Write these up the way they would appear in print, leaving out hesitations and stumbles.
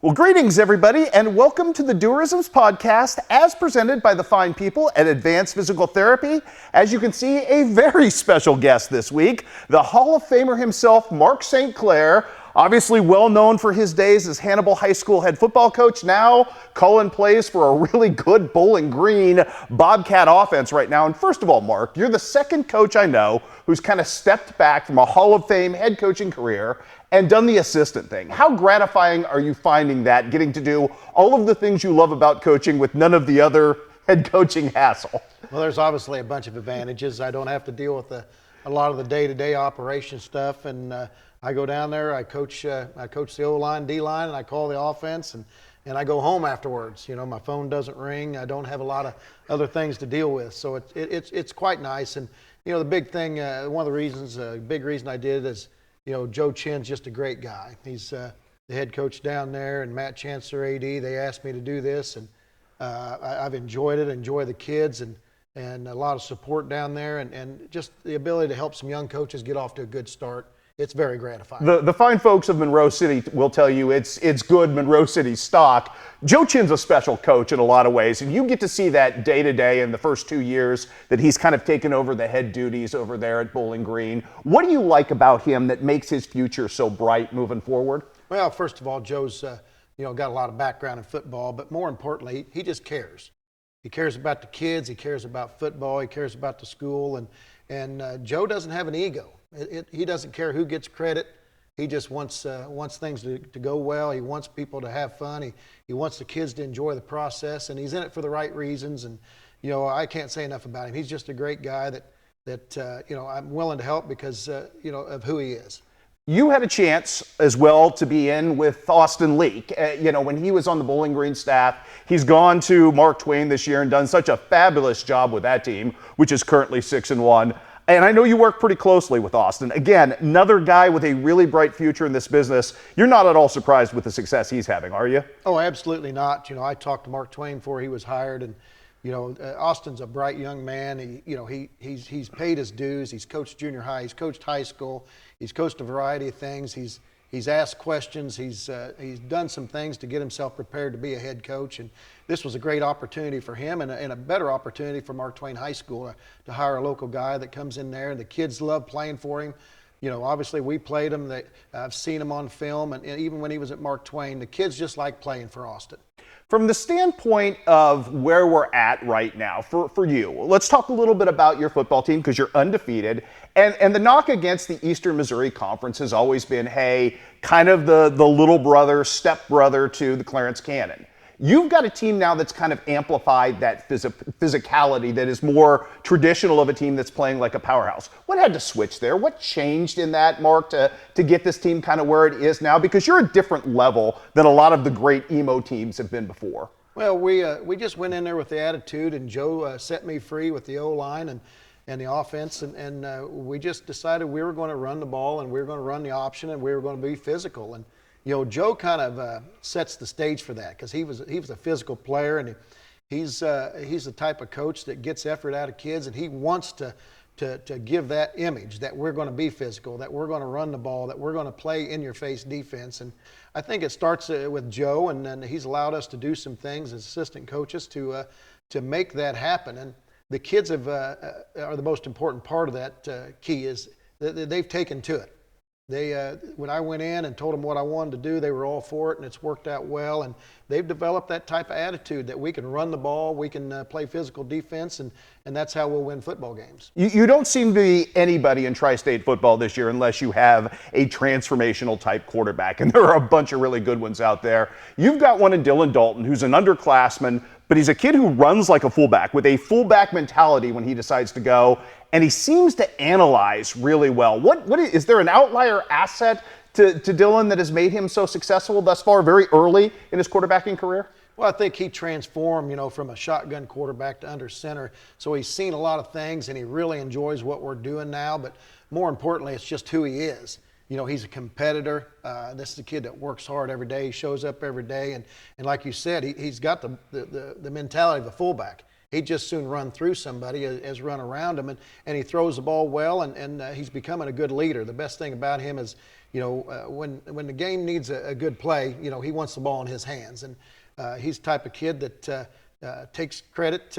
Well, greetings, everybody, and welcome to the Duerrisms podcast as presented by the fine people at Advanced Physical Therapy. As you can see, a very special guest this week, the Hall of Famer himself, Mark St. Clair, obviously well known for his days as Hannibal High School head football coach, now calling plays for a really good Bowling Green Bobcat offense right now. And first of all, Mark, you're the second coach I know who's kind of stepped back from a Hall of Fame head coaching career and done the assistant thing. How gratifying are you finding that, getting to do all of the things you love about coaching with none of the other head coaching hassle? Well, there's obviously a bunch of advantages. I don't have to deal with a lot of the day-to-day operation stuff, and I go down there, I coach the O-line, D-line, and I call the offense, and I go home afterwards. You know, my phone doesn't ring. I don't have a lot of other things to deal with, so it's quite nice. And you know, the big thing, one of the reasons, big reason I did is, you know, Joe Chin's just a great guy. He's the head coach down there, and Matt Chancellor, AD, they asked me to do this, and I've enjoyed it, enjoy the kids, and a lot of support down there, and just the ability to help some young coaches get off to a good start. It's very gratifying. The fine folks of Monroe City will tell you it's good Monroe City stock. Joe Chin's a special coach in a lot of ways, and you get to see that day to day in the first 2 years that he's kind of taken over the head duties over there at Bowling Green. What do you like about him that makes his future so bright moving forward? Well, first of all, Joe's got a lot of background in football, but more importantly, he just cares. He cares about the kids. He cares about football. He cares about the school, and Joe doesn't have an ego. He doesn't care who gets credit. He just wants things to go well. He wants people to have fun. He wants the kids to enjoy the process, and he's in it for the right reasons. And you know, I can't say enough about him. He's just a great guy that I'm willing to help because of who he is. You had a chance as well to be in with Austin Leak. When he was on the Bowling Green staff, he's gone to Mark Twain this year and done such a fabulous job with that team, which is currently 6-1. And I know you work pretty closely with Austin. Again, another guy with a really bright future in this business. You're not at all surprised with the success he's having, are you? Oh, absolutely not. You know, I talked to Mark Twain before he was hired, and Austin's a bright young man. He's paid his dues. He's coached junior high. He's coached high school. He's coached a variety of things. He's asked questions. He's done some things to get himself prepared to be a head coach. And this was a great opportunity for him and a better opportunity for Mark Twain High School to hire a local guy that comes in there. And the kids love playing for him. You know, obviously we played him. I've seen him on film, and even when he was at Mark Twain, the kids just like playing for Austin. From the standpoint of where we're at right now, for you, let's talk a little bit about your football team because you're undefeated. And the knock against the Eastern Missouri Conference has always been, hey, kind of the little brother, stepbrother to the Clarence Cannon. You've got a team now that's kind of amplified that physicality that is more traditional of a team that's playing like a powerhouse. What had to switch there? What changed in that, Mark, to get this team kind of where it is now? Because you're a different level than a lot of the great emo teams have been before. Well, we just went in there with the attitude, and Joe set me free with the O-line and the offense, and we just decided we were going to run the ball, and we were going to run the option, and we were going to be physical. And you know, Joe kind of sets the stage for that because he was a physical player, and he's the type of coach that gets effort out of kids, and he wants to give that image that we're going to be physical, that we're going to run the ball, that we're going to play in-your-face defense. And I think it starts with Joe, and then he's allowed us to do some things as assistant coaches to make that happen. And the kids are the most important part of that key is that they've taken to it. When I went in and told them what I wanted to do, they were all for it, and it's worked out well. And they've developed that type of attitude that we can run the ball, we can play physical defense, and that's how we'll win football games. You don't seem to be anybody in tri-state football this year unless you have a transformational type quarterback, and there are a bunch of really good ones out there. You've got one in Dylan Dalton who's an underclassman, but he's a kid who runs like a fullback with a fullback mentality when he decides to go, and he seems to analyze really well. What is there an outlier asset to Dylan that has made him so successful thus far, very early in his quarterbacking career? Well, I think he transformed, from a shotgun quarterback to under center. So he's seen a lot of things, and he really enjoys what we're doing now. But more importantly, it's just who he is. You know, he's a competitor. This is a kid that works hard every day. He shows up every day. And like you said, he's got the mentality of a fullback. He'd just soon run through somebody as run around him, and he throws the ball well, and he's becoming a good leader. The best thing about him is, when the game needs a good play, he wants the ball in his hands. And he's the type of kid that takes credit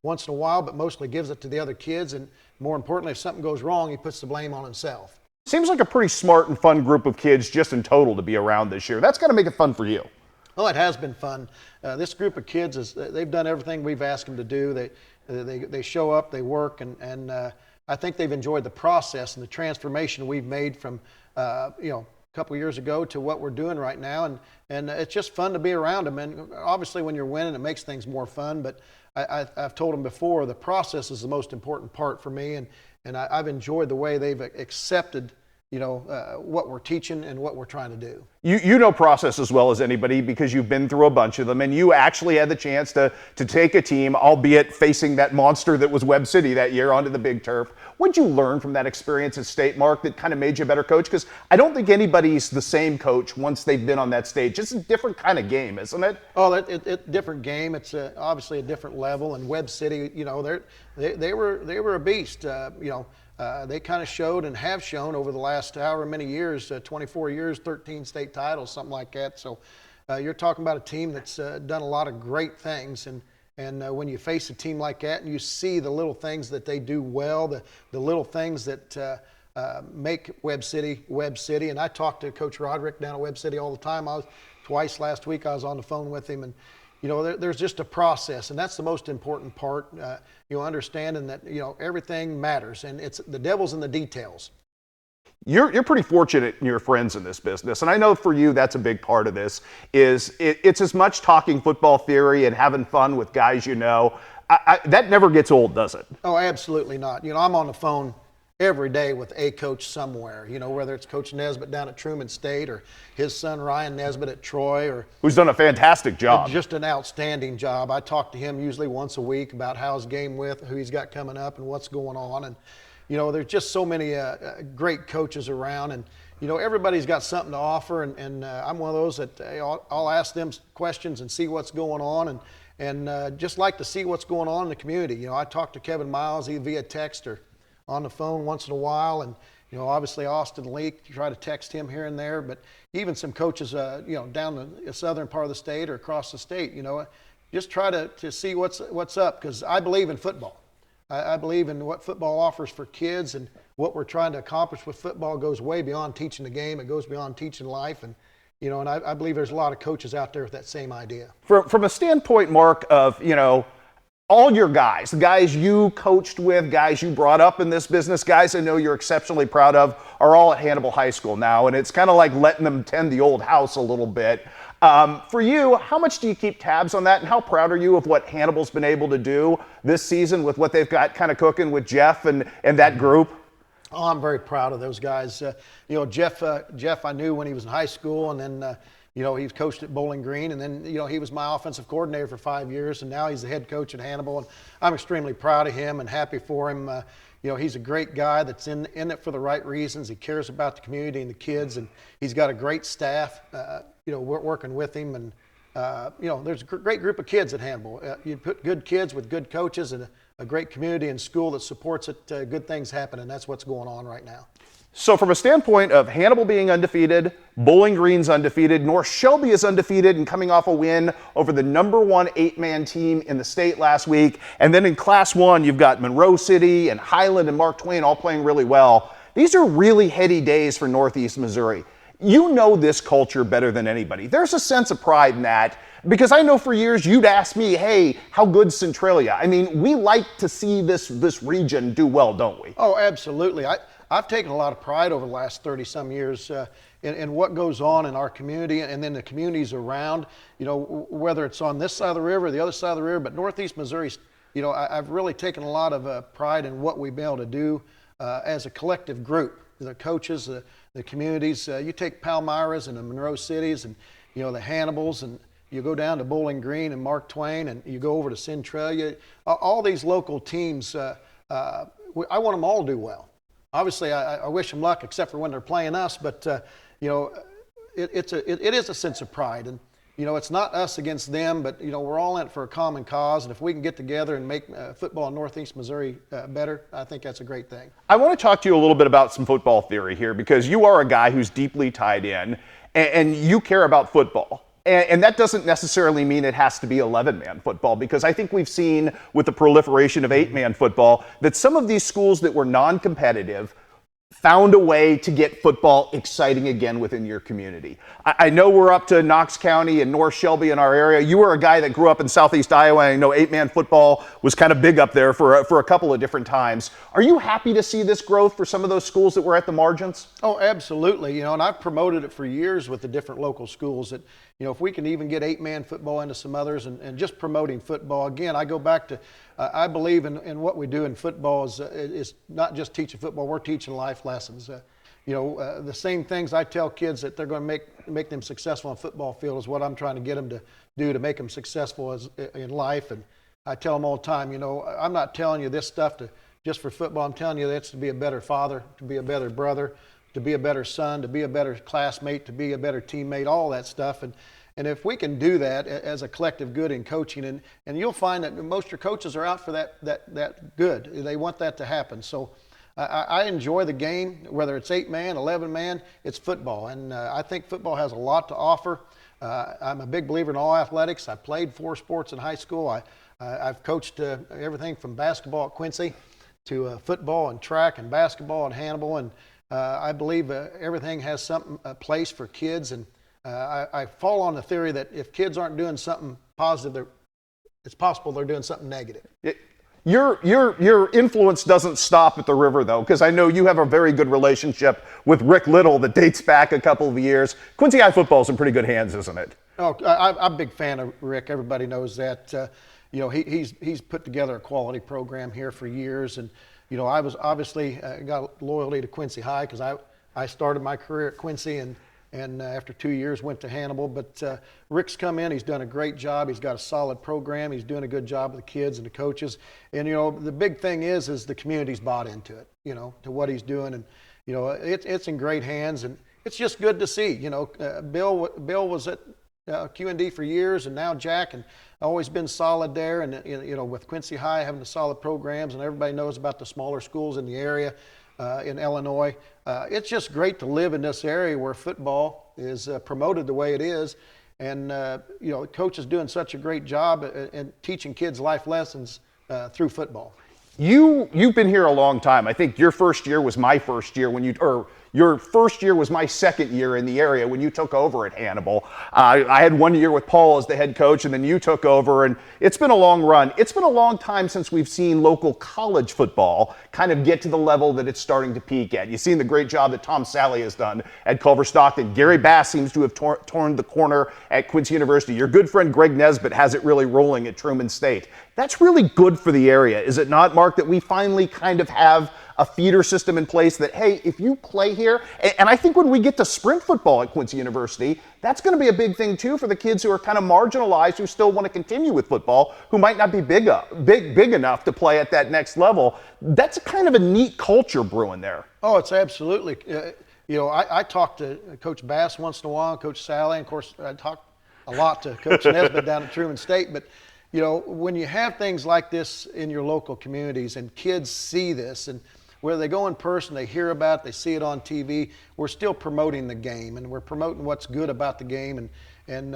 once in a while, but mostly gives it to the other kids. And more importantly, if something goes wrong, he puts the blame on himself. Seems like a pretty smart and fun group of kids just in total to be around this year. That's got to make it fun for you. Oh, it has been fun. This group of kids, they've done everything we've asked them to do. They show up, they work, and I think they've enjoyed the process and the transformation we've made from a couple of years ago to what we're doing right now. And it's just fun to be around them. And obviously when you're winning, it makes things more fun. But I've told them before, the process is the most important part for me. And I've enjoyed the way they've accepted what we're teaching and what we're trying to do. You know process as well as anybody because you've been through a bunch of them, and you actually had the chance to take a team, albeit facing that monster that was Webb City that year, onto the big turf. What'd you learn from that experience at State, Mark, that kind of made you a better coach? Because I don't think anybody's the same coach once they've been on that stage. It's a different kind of game, isn't it? Oh, it's a different game. It's obviously a different level. And Webb City, they were a beast. They kind of showed and have shown over the last however many years, 24 years, 13 state titles, something like that. So you're talking about a team that's done a lot of great things. And when you face a team like that and you see the little things that they do well, the little things that make Webb City, and I talk to Coach Roderick down at Webb City all the time. Twice last week I was on the phone with him, and there's just a process, and that's the most important part. Understanding that everything matters, and it's the devil's in the details. You're pretty fortunate in your friends in this business, and I know for you that's a big part of this. It's as much talking football theory and having fun with guys that never gets old, does it? Oh, absolutely not. I'm on the phone every day with a coach somewhere, whether it's Coach Nesbitt down at Truman State or his son Ryan Nesbitt at Troy, or who's done a fantastic job. Just an outstanding job. I talk to him usually once a week about how his game went, who he's got coming up, and what's going on. And there's just so many great coaches around, and everybody's got something to offer. And I'm one of those that I'll ask them questions and see what's going on, and just like to see what's going on in the community. I talk to Kevin Miles either via text or on the phone once in a while, and obviously Austin Leak, you try to text him here and there, but even some coaches down the southern part of the state or across the state, just try to see what's up, because I believe in football. I believe in what football offers for kids, and what we're trying to accomplish with football goes way beyond teaching the game. It goes beyond teaching life, and and I believe there's a lot of coaches out there with that same idea. From a standpoint, Mark, of all your guys, the guys you coached with, guys you brought up in this business, guys I know you're exceptionally proud of, are all at Hannibal High School now, and it's kind of like letting them tend the old house a little bit. For you, how much do you keep tabs on that, and how proud are you of what Hannibal's been able to do this season with what they've got kind of cooking with Jeff and that group? Oh, I'm very proud of those guys. Jeff I knew when he was in high school, and then he was coached at Bowling Green, and then he was my offensive coordinator for 5 years, and now he's the head coach at Hannibal, and I'm extremely proud of him and happy for him. He's a great guy that's in it for the right reasons. He cares about the community and the kids, and he's got a great staff working with him, and there's a great group of kids at Hannibal. You put good kids with good coaches and a great community and school that supports it, good things happen, and that's what's going on right now. So from a standpoint of Hannibal being undefeated, Bowling Green's undefeated, North Shelby is undefeated and coming off a win over the #1 8-man team in the state last week. And then in Class 1, you've got Monroe City and Highland and Mark Twain all playing really well. These are really heady days for Northeast Missouri. You know this culture better than anybody. There's a sense of pride in that, because I know for years you'd ask me, hey, how good's Centralia? I mean, we like to see this region do well, don't we? Oh, absolutely. I've taken a lot of pride over the last 30-some years in what goes on in our community and then the communities around, whether it's on this side of the river or the other side of the river. But Northeast Missouri, I've really taken a lot of pride in what we've been able to do as a collective group. The coaches, the communities. You take Palmyra's and the Monroe Cities and, the Hannibals, and you go down to Bowling Green and Mark Twain, and you go over to Centralia. All these local teams, I want them all to do well. Obviously, I wish them luck, except for when they're playing us. But it is a sense of pride, and it's not us against them, but we're all in it for a common cause. And if we can get together and make football in Northeast Missouri better, I think that's a great thing. I want to talk to you a little bit about some football theory here, because you are a guy who's deeply tied in, and you care about football. And that doesn't necessarily mean it has to be 11-man football, because I think we've seen with the proliferation of 8-man football that some of these schools that were non-competitive found a way to get football exciting again within your community. I know we're up to Knox County and North Shelby in our area. You were a guy that grew up in Southeast Iowa, and I know 8-man football was kind of big up there for a couple of different times. Are you happy to see this growth for some of those schools that were at the margins? Oh, absolutely. And I've promoted it for years with the different local schools that, if we can even get 8-man football into some others and just promoting football. Again, I go back to, I believe in what we do in football is not just teaching football, we're teaching life lessons. The same things I tell kids that they're going to make them successful on the football field is what I'm trying to get them to do to make them successful in life. And I tell them all the time, I'm not telling you this stuff just for football. I'm telling you that's to be a better father, to be a better brother, to be a better son, to be a better classmate, to be a better teammate, all that stuff. And if we can do that as a collective good in coaching, and you'll find that most of your coaches are out for that good. They want that to happen. So I enjoy the game, whether it's 8-man, 11-man, it's football. And I think football has a lot to offer. I'm a big believer in all athletics. I played 4 sports in high school. I've coached everything from basketball at Quincy to football and track and basketball at Hannibal. And I believe everything has a place for kids. And I fall on the theory that if kids aren't doing something positive, it's possible they're doing something negative. Your influence doesn't stop at the river, though, because I know you have a very good relationship with Rick Little that dates back a couple of years. Quincy High football's in pretty good hands, isn't it? Oh, I'm a big fan of Rick. Everybody knows that. He's put together a quality program here for years, and I was obviously got loyalty to Quincy High because I started my career at Quincy and after 2 years went to Hannibal. But Rick's come in, he's done a great job. He's got a solid program. He's doing a good job with the kids and the coaches. And the big thing is the community's bought into it, to what he's doing. And it's in great hands, and it's just good to see. Bill was at Q&D for years, and now Jack, and always been solid there. And with Quincy High having the solid programs, and everybody knows about the smaller schools in the area in Illinois. It's just great to live in this area where football is promoted the way it is. And coach is doing such a great job in teaching kids life lessons through football. You've been here a long time. I think your first year was my first year your first year was my second year in the area when you took over at Hannibal. I had 1 year with Paul as the head coach, and then you took over, and it's been a long run. It's been a long time since we've seen local college football kind of get to the level that it's starting to peak at. You've seen the great job that Tom Sally has done at Culver Stockton. Gary Bass seems to have torn the corner at Quincy University. Your good friend Greg Nesbitt has it really rolling at Truman State. That's really good for the area, is it not, Mark, that we finally kind of have a feeder system in place that, hey, if you play here, and I think when we get to sprint football at Quincy University, that's going to be a big thing too for the kids who are kind of marginalized, who still want to continue with football, who might not be big enough to play at that next level. That's kind of a neat culture brewing there. Oh, it's absolutely. I talk to Coach Bass once in a while, Coach Sally, and of course I talk a lot to Coach Nesbitt down at Truman State, but when you have things like this in your local communities and kids see this, and whether they go in person, they hear about it, they see it on TV, we're still promoting the game, and we're promoting what's good about the game and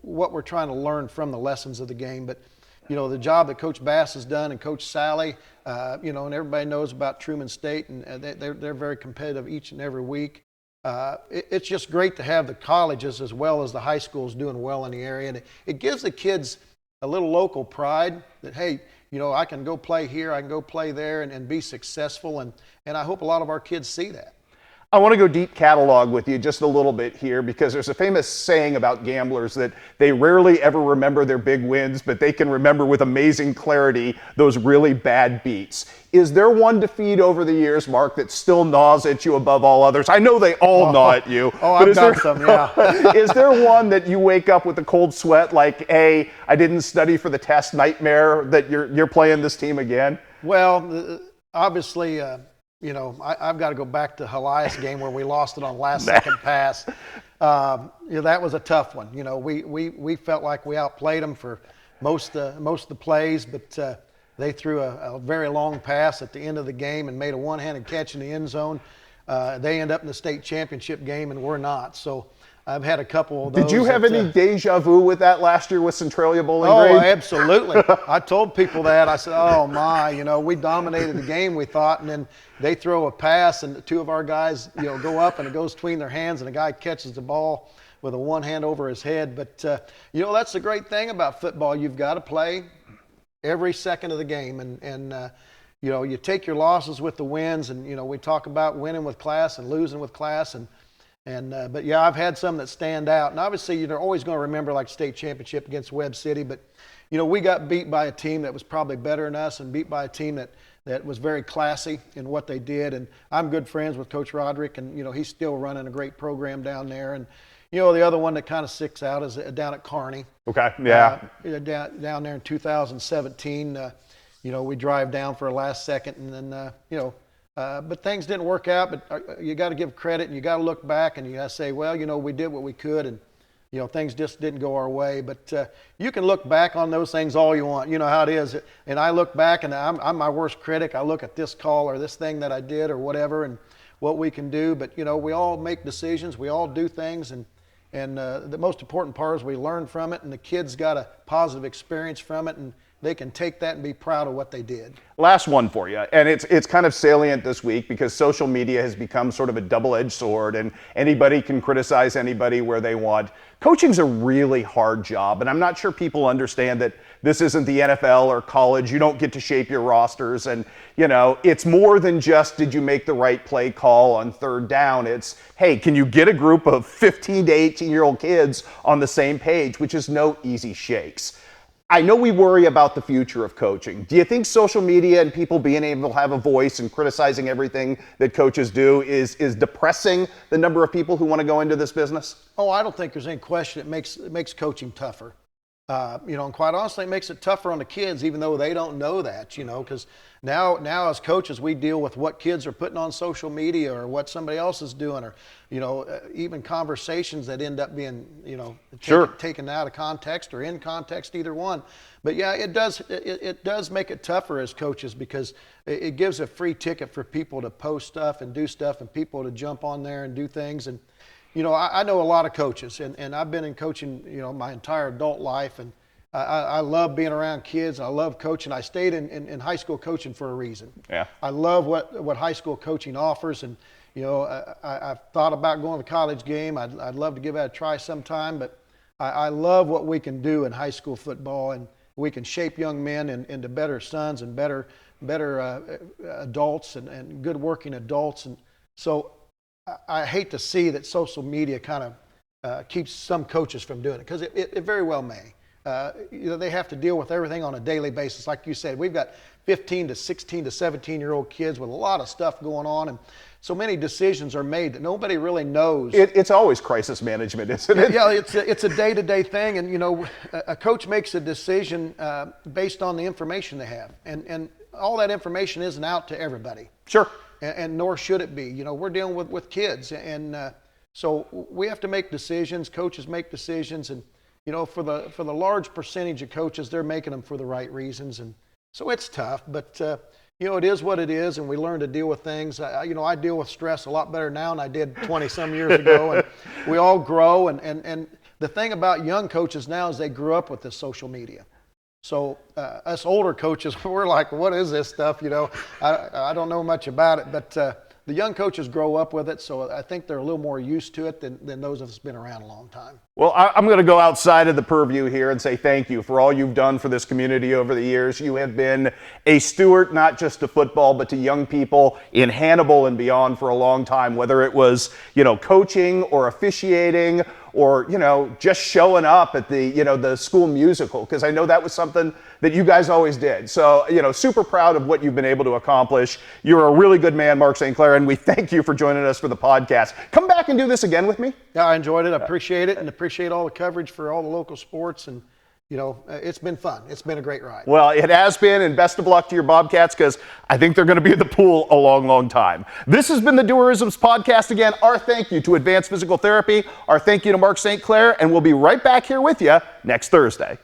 what we're trying to learn from the lessons of the game. But the job that Coach Bass has done and Coach Sally, and everybody knows about Truman State, and they're very competitive each and every week. It's just great to have the colleges as well as the high schools doing well in the area, and it gives the kids a little local pride that, hey, I can go play here, I can go play there and be successful. And I hope a lot of our kids see that. I want to go deep catalog with you just a little bit here, because there's a famous saying about gamblers that they rarely ever remember their big wins, but they can remember with amazing clarity those really bad beats. Is there one defeat over the years, Mark, that still gnaws at you above all others? I know they all gnaw at you. I've done some, yeah. Is there one that you wake up with a cold sweat, like, hey, I didn't study for the test nightmare, that you're playing this team again? Well, obviously, I've got to go back to Helias game where we lost it on last second pass. That was a tough one. We felt like we outplayed them for most of the plays, but they threw a very long pass at the end of the game and made a one-handed catch in the end zone. They end up in the state championship game, and we're not. So I've had a couple of those. Did you have any deja vu with that last year with Centralia Bowling Green? Oh, absolutely. I told people that. I said, oh, my, we dominated the game, we thought, and then they throw a pass, and the two of our guys, go up, and it goes between their hands, and the guy catches the ball with a one hand over his head. But, that's the great thing about football. You've got to play every second of the game, and you take your losses with the wins, and, we talk about winning with class and losing with class, but yeah, I've had some that stand out. And obviously, you're always going to remember like state championship against Webb City. But, we got beat by a team that was probably better than us and beat by a team that was very classy in what they did. And I'm good friends with Coach Roderick, and, he's still running a great program down there. And, the other one that kind of sticks out is down at Kearney. Okay, yeah. Down there in 2017, we drive down for a last second, and then, but things didn't work out. But you got to give credit, and you got to look back, and you got to say, well, we did what we could, and things just didn't go our way. But you can look back on those things all you want. You know how it is. And I look back, and I'm my worst critic. I look at this call or this thing that I did or whatever, and what we can do. But we all make decisions. We all do things, and the most important part is we learn from it, and the kids got a positive experience from it, and they can take that and be proud of what they did. Last one for you, and it's kind of salient this week because social media has become sort of a double-edged sword, and anybody can criticize anybody where they want. Coaching's a really hard job, and I'm not sure people understand that this isn't the NFL or college. You don't get to shape your rosters, and it's more than just did you make the right play call on third down. It's, hey, can you get a group of 15 to 18-year-old kids on the same page, which is no easy shakes. I know we worry about the future of coaching. Do you think social media and people being able to have a voice and criticizing everything that coaches do is depressing the number of people who want to go into this business? Oh, I don't think there's any question it makes coaching tougher. And quite honestly, it makes it tougher on the kids, even though they don't know that, because now as coaches, we deal with what kids are putting on social media or what somebody else is doing, or, even conversations that end up being, taken out of context or in context, either one. But yeah, it does make it tougher as coaches because it gives a free ticket for people to post stuff and do stuff and people to jump on there and do things. And I know a lot of coaches, and I've been in coaching, my entire adult life, and I love being around kids. I love coaching. I stayed in high school coaching for a reason. Yeah. I love what high school coaching offers, and I've thought about going to the college game. I'd love to give that a try sometime, but I love what we can do in high school football, and we can shape young men into better sons and better adults and good working adults, and so. I hate to see that social media kind of keeps some coaches from doing it because it very well may. They have to deal with everything on a daily basis. Like you said, we've got 15 to 16 to 17-year-old kids with a lot of stuff going on, and so many decisions are made that nobody really knows. It's always crisis management, isn't it? Yeah, it's a day-to-day thing, and a coach makes a decision based on the information they have, and all that information isn't out to everybody. Sure. And nor should it be. We're dealing with kids, and so we have to make decisions. Coaches make decisions, and for the large percentage of coaches, they're making them for the right reasons, and so it's tough. But it is what it is, and we learn to deal with things. I deal with stress a lot better now than I did 20 some years ago, and we all grow. And the thing about young coaches now is they grew up with this social media. So us older coaches, we're like, what is this stuff? I don't know much about it, but the young coaches grow up with it, so I think they're a little more used to it than those of us been around a long time. Well, I'm going to go outside of the purview here and say thank you for all you've done for this community over the years. You have been a steward, not just to football, but to young people in Hannibal and beyond for a long time, whether it was, coaching or officiating or, just showing up at the school musical, because I know that was something that you guys always did. So, super proud of what you've been able to accomplish. You're a really good man, Mark St. Clair, and we thank you for joining us for the podcast. Come back and do this again with me. Yeah, I enjoyed it. I appreciate it, and appreciate all the coverage for all the local sports. And, you know, it's been fun. It's been a great ride. Well, it has been, and best of luck to your Bobcats, because I think they're going to be in the pool a long, long time. This has been the Duerrisms podcast. Again, our thank you to Advanced Physical Therapy, our thank you to Mark St. Clair, and we'll be right back here with you next Thursday.